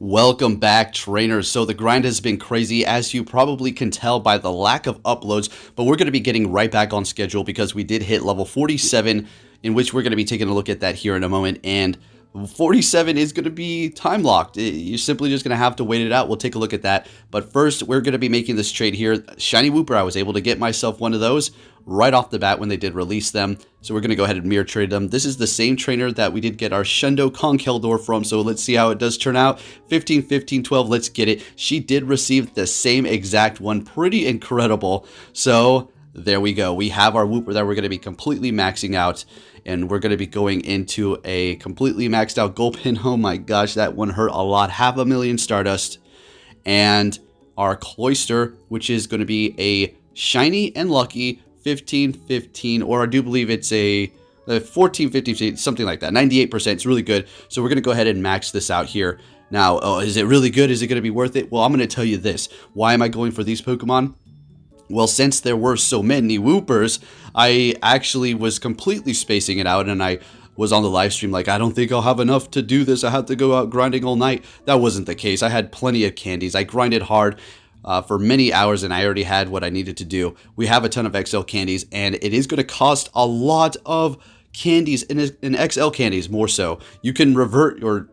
Welcome back, trainers. So the grind has been crazy, as you probably can tell by the lack of uploads, but we're going to be getting right back on schedule because we did hit level 47, in which we're going to be taking a look at that here in a moment. And 47 is going to be time locked. You're simply just going to have to wait it out. We'll take a look at that. But first, we're going to be making this trade here. Shiny Wooper, I was able to get myself one of those right off the bat when they did release them. So we're going to go ahead and mirror trade them. This is the same trainer that we did get our Shundo Conkeldor from. So let's see how it does turn out. 15, 15, 12. Let's get it. She did receive the same exact one. Pretty incredible. So there we go. We have our Wooper that we're going to be completely maxing out. And we're going to be going into a completely maxed out Gulpin. Oh my gosh, that one hurt a lot. 500,000 Stardust. And our Cloyster, which is going to be a shiny and lucky 15, 15, or I do believe it's a 14, 15, something like that. 98%. It's really good. So we're going to go ahead and max this out here. Now, is it really good? Is it going to be worth it? Well, I'm going to tell you this. Why am I going for these Pokemon? Well, since there were so many Woopers, I actually was completely spacing it out, and I was on the live stream like, I don't think I'll have enough to do this. I have to go out grinding all night. That wasn't the case. I had plenty of candies. I grinded hard for many hours, and I already had what I needed to do. We have a ton of XL candies, and it is going to cost a lot of candies in XL candies more so. You can revert or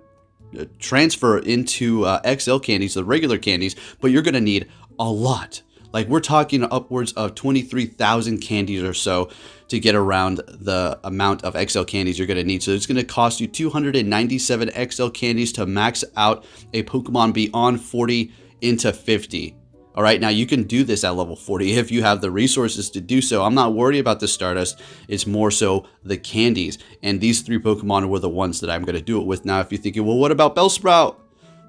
transfer into XL candies, the regular candies, but you're going to need a lot. Like, we're talking upwards of 23,000 candies or so to get around the amount of XL candies you're going to need. So it's going to cost you 297 XL candies to max out a Pokemon beyond 40 into 50. All right, now you can do this at level 40 if you have the resources to do so. I'm not worried about the Stardust. It's more so the candies. And these three Pokemon were the ones that I'm going to do it with. Now, if you're thinking, well, what about Bellsprout?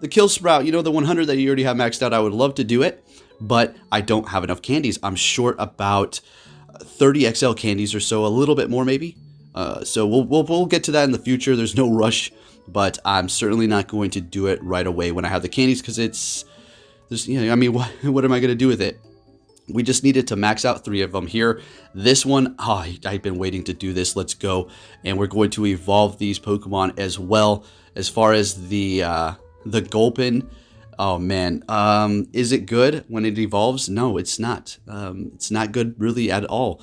The Kill Sprout, you know, the 100 that you already have maxed out, I would love to do it, but I don't have enough candies. I'm short about 30 XL candies or so, a little bit more maybe. So we'll get to that in the future. There's no rush, but I'm certainly not going to do it right away when I have the candies because I mean, what am I going to do with it? We just needed to max out 3 of them here. This one, I've been waiting to do this. Let's go. And we're going to evolve these Pokemon as well. As far as the Gulpin, oh man, is it good when it evolves? No, it's not. It's not good really at all.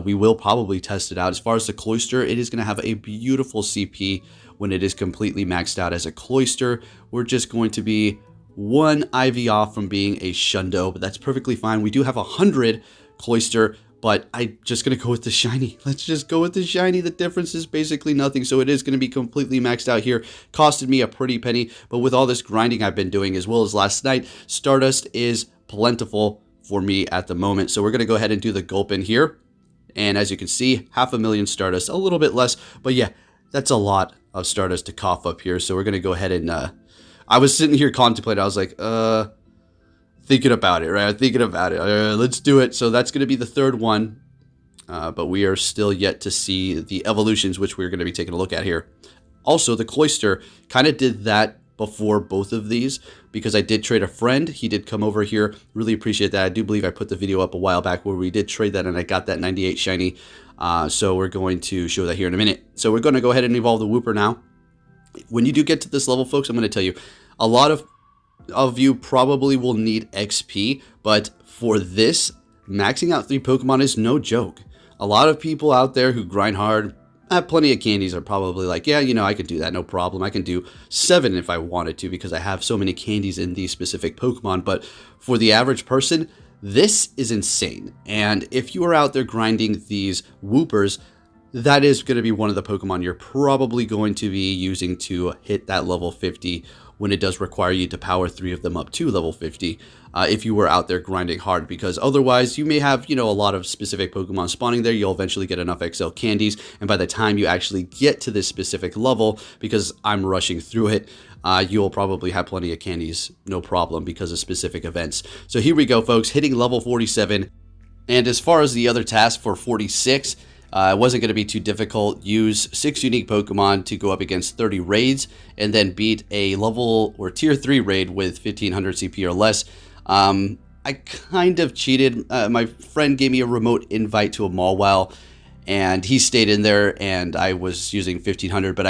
We will probably test it out. As far as the Cloyster, it is going to have a beautiful CP when it is completely maxed out as a Cloyster. We're just going to be one IV off from being a Shundo, but that's perfectly fine. We do have 100 Cloyster, but I'm just going to go with the shiny. Let's just go with the shiny. The difference is basically nothing, so it is going to be completely maxed out here. Costed me a pretty penny, but with all this grinding I've been doing, as well as last night, Stardust is plentiful for me at the moment. So we're going to go ahead and do the Gulpin here. And as you can see, 500,000 Stardust, a little bit less, but yeah, that's a lot of Stardust to cough up here. So we're going to go ahead and, I was sitting here contemplating. I was like, thinking about it, right? Thinking about it. Let's do it. So that's going to be the third one. But we are still yet to see the evolutions, which we're going to be taking a look at here. Also, the Cloyster kind of did that before both of these because I did trade a friend. He did come over here. Really appreciate that. I do believe I put the video up a while back where we did trade that and I got that 98 shiny. So we're going to show that here in a minute. So we're going to go ahead and evolve the Wooper now. When you do get to this level, folks, I'm going to tell you, a lot of you probably will need XP, but for this, maxing out 3 Pokemon is no joke. A lot of people out there who grind hard, have plenty of candies, are probably like, yeah, you know, I can do that, no problem. I can do 7 if I wanted to because I have so many candies in these specific Pokemon, but for the average person, this is insane. And if you are out there grinding these Woopers, that is going to be one of the Pokemon you're probably going to be using to hit that level 50 when it does require you to power 3 of them up to level 50 if you were out there grinding hard, because otherwise you may have, you know, a lot of specific Pokemon spawning there. You'll eventually get enough XL candies, and by the time you actually get to this specific level, because I'm rushing through it, you'll probably have plenty of candies, no problem, because of specific events. So here we go, folks, hitting level 47. And as far as the other task for 46, it wasn't going to be too difficult. Use 6 unique Pokemon to go up against 30 raids and then beat a level or tier 3 raid with 1500 CP or less. I kind of cheated. My friend gave me a remote invite to a Mawile and he stayed in there and I was using 1500, but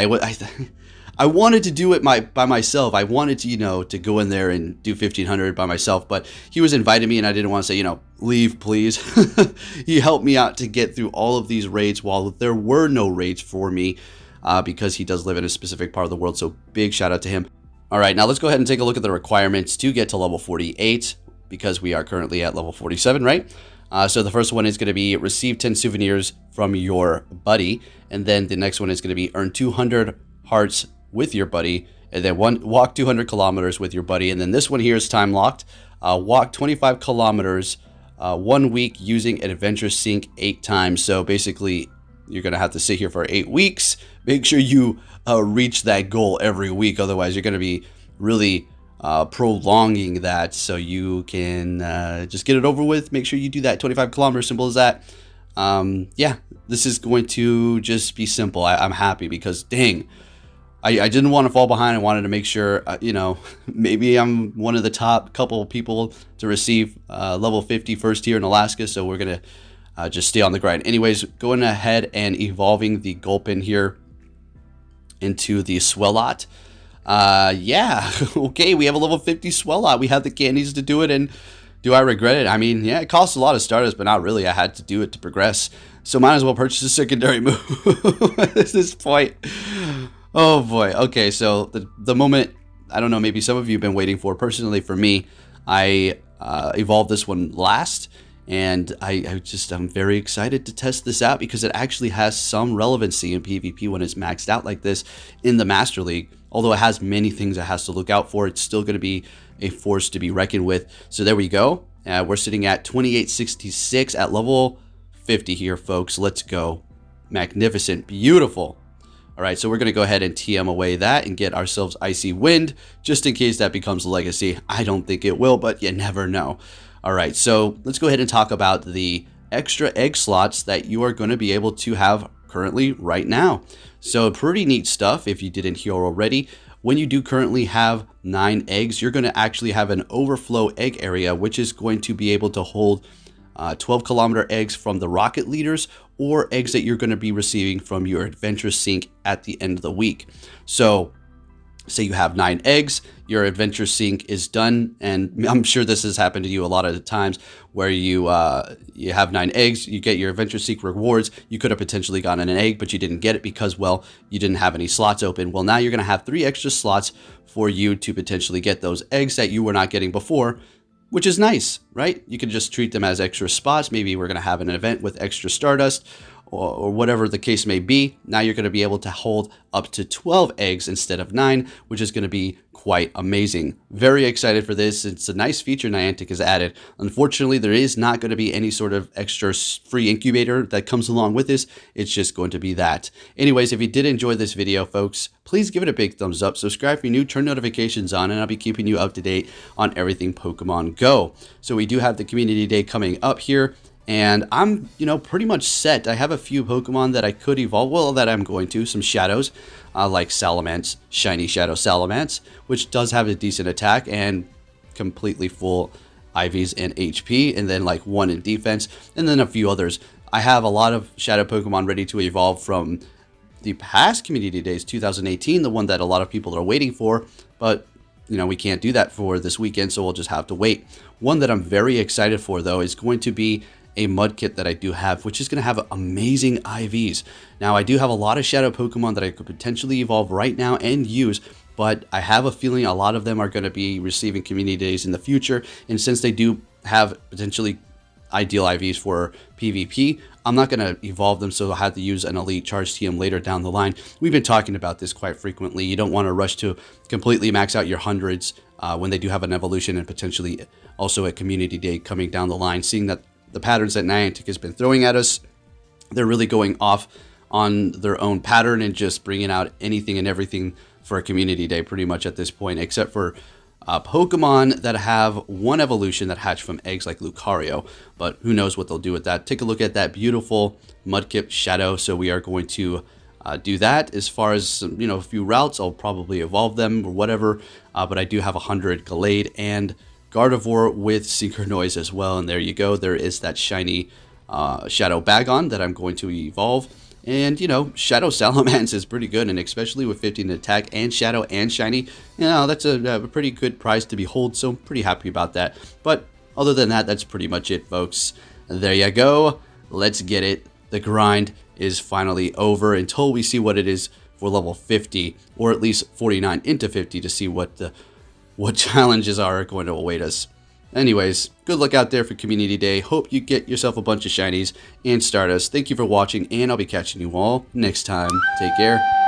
I wanted to do it by myself. I wanted to, to go in there and do 1500 by myself, but he was inviting me and I didn't want to say, leave please. He helped me out to get through all of these raids while there were no raids for me, because he does live in a specific part of the world. So big shout out to him. All right, now let's go ahead and take a look at the requirements to get to level 48, because we are currently at level 47, right? So the first one is going to be receive 10 souvenirs from your buddy. And then the next one is going to be earn 200 hearts with your buddy. And then walk 200 kilometers with your buddy. And then this one here is time locked. Walk 25 kilometers 1 week using an adventure sync 8 times. So basically, you're going to have to sit here for 8 weeks. Make sure you reach that goal every week. Otherwise, you're going to be really prolonging that, so you can just get it over with. Make sure you do that 25 kilometers, simple as that. Yeah, this is going to just be simple. I'm happy because dang, I didn't want to fall behind. I wanted to make sure, maybe I'm one of the top couple people to receive level 50 first here in Alaska. So we're going to just stay on the grind. Anyways, going ahead and evolving the Gulpin here into the Swellot. Yeah, okay, we have a level 50 Swellot. We have the candies to do it, and do I regret it? I mean, yeah, it costs a lot of Stardust, but not really. I had to do it to progress, so might as well purchase a secondary move at this point. Oh boy. Okay, so the moment, I don't know, maybe some of you have been waiting for. Personally, for me, I evolved this one last, and I'm very excited to test this out because it actually has some relevancy in PvP when it's maxed out like this in the Master League. Although it has many things it has to look out for, it's still going to be a force to be reckoned with. So there we go. We're sitting at 2866 at level 50 here, folks. Let's go. Magnificent. Beautiful. All right, so we're going to go ahead and TM away that and get ourselves Icy Wind, just in case that becomes a legacy. I don't think it will, but you never know. All right, so let's go ahead and talk about the extra egg slots that you are going to be able to have currently right now. So pretty neat stuff if you didn't hear already. When you do currently have 9 eggs, you're going to actually have an overflow egg area, which is going to be able to hold 12-kilometer eggs from the rocket leaders, or eggs that you're going to be receiving from your adventure sync at the end of the week. So say you have 9 eggs, your adventure sync is done, and I'm sure this has happened to you a lot of the times where you have 9 eggs, you get your adventure sync rewards. You could have potentially gotten an egg, but you didn't get it because, well, you didn't have any slots open. Well, now you're going to have 3 extra slots for you to potentially get those eggs that you were not getting before, which is nice, right? You can just treat them as extra spots. Maybe we're going to have an event with extra Stardust, or whatever the case may be. Now you're going to be able to hold up to 12 eggs instead of 9, which is going to be quite amazing. Very excited for this. It's a nice feature Niantic has added. Unfortunately, there is not going to be any sort of extra free incubator that comes along with this. It's just going to be that. Anyways, if you did enjoy this video, folks, please give it a big thumbs up. Subscribe if you're new, turn notifications on, and I'll be keeping you up to date on everything Pokemon Go. So we do have the Community Day coming up here. And I'm, pretty much set. I have a few Pokemon that I could evolve. Well, that I'm going to. Some Shadows, like Salamence, Shiny Shadow Salamence, which does have a decent attack and completely full IVs and HP. And then like 1 in defense. And then a few others. I have a lot of Shadow Pokemon ready to evolve from the past Community Days, 2018. The one that a lot of people are waiting for. But we can't do that for this weekend, so we'll just have to wait. One that I'm very excited for, though, is going to be a Mudkip that I do have, which is going to have amazing IVs. Now, I do have a lot of Shadow Pokemon that I could potentially evolve right now and use, but I have a feeling a lot of them are going to be receiving Community Days in the future, and since they do have potentially ideal IVs for PvP, I'm not going to evolve them, so I'll have to use an Elite Charge TM later down the line. We've been talking about this quite frequently. You don't want to rush to completely max out your hundreds when they do have an evolution and potentially also a Community Day coming down the line, seeing that the patterns that Niantic has been throwing at us, they're really going off on their own pattern and just bringing out anything and everything for a Community Day pretty much at this point, except for Pokemon that have 1 evolution that hatch from eggs like Lucario, but who knows what they'll do with that. Take a look at that beautiful Mudkip Shadow. So we are going to do that. As far as a few routes, I'll probably evolve them or whatever, but I do have 100 Gallade and Gardevoir with Synchronoise as well, and there you go. There is that shiny Shadow Bagon that I'm going to evolve. And, you know, Shadow Salamence is pretty good, and especially with 15 attack and Shadow and Shiny, you know, that's a pretty good prize to behold, so I'm pretty happy about that. But other than that, that's pretty much it, folks. There you go. Let's get it. The grind is finally over until we see what it is for level 50, or at least 49 into 50 to see what challenges are going to await us. Anyways, good luck out there for Community Day. Hope you get yourself a bunch of shinies and Stardust. Thank you for watching, and I'll be catching you all next time. Take care.